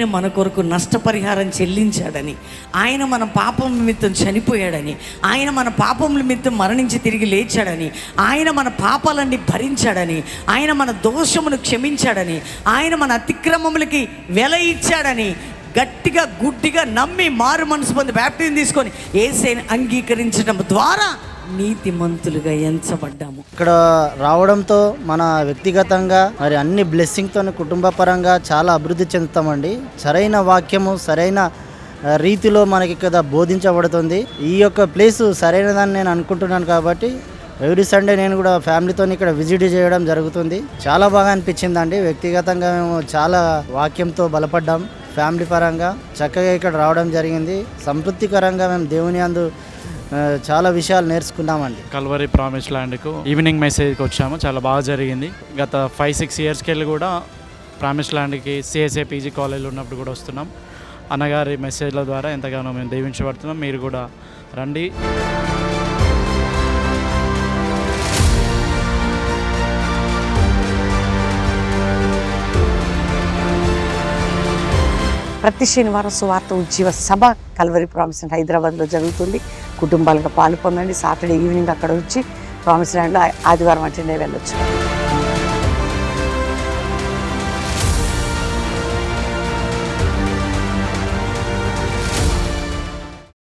ఆయన మన కొరకు నష్టపరిహారం చెల్లించాడని, ఆయన మన పాపం నిమిత్తం చనిపోయాడని, ఆయన మన పాపం నిమిత్తం మరణించి తిరిగి లేచాడని, ఆయన మన పాపాలన్నీ భరించాడని, ఆయన మన దోషమును క్షమించాడని, ఆయన మన అతిక్రమములకి వెల ఇచ్చాడని గట్టిగా గుడ్డిగా నమ్మి మారు మనసు పొంది బ్యాప్టిజం తీసుకొని యేసుని అంగీకరించడం ద్వారా నీతిమంతులుగా ఎంచబడ్డాము. ఇక్కడ రావడంతో మన వ్యక్తిగతంగా మరి అన్ని బ్లెస్సింగ్తో కుటుంబ పరంగా చాలా అభివృద్ధి చెందుతామండి. సరైన వాక్యము సరైన రీతిలో మనకి ఇక్కడ బోధించబడుతుంది. ఈ యొక్క ప్లేసు సరైనదని నేను అనుకుంటున్నాను కాబట్టి ఎవ్రీ సండే నేను కూడా ఫ్యామిలీతో ఇక్కడ విజిట్ చేయడం జరుగుతుంది. చాలా బాగా అనిపించిందండి. వ్యక్తిగతంగా మేము చాలా వాక్యంతో బలపడ్డాం. ఫ్యామిలీ పరంగా చక్కగా ఇక్కడ రావడం జరిగింది. సంతృప్తికరంగా మేము దేవుని యందు చాలా విషయాలు నేర్చుకున్నామండి. కల్వరి ప్రామిస్ ల్యాండ్కు ఈవినింగ్ మెసేజ్కి వచ్చాము. చాలా బాగా జరిగింది. గత 5-6 ఇయర్స్కి వెళ్ళి కూడా ప్రామిస్ ల్యాండ్కి సిఎస్ఏ పీజీ కాలేజీలో ఉన్నప్పుడు కూడా వస్తున్నాం. అన్నగారి మెసేజ్ల ద్వారా ఎంతగానో మేము దీవించబడుతున్నాం. మీరు కూడా రండి. ప్రతి శనివారం సువార్త ఉజ్జీవ సభ కల్వరి ప్రామిస్ ల్యాండ్ హైదరాబాద్లో జరుగుతుంది. కుటుంబాలుగా పాలు పొందండి. సాటర్డే ఈవినింగ్ అక్కడ వచ్చి ప్రామిస్ ల్యాండ్లో ఆదివారం అంటే వెళ్ళొచ్చు.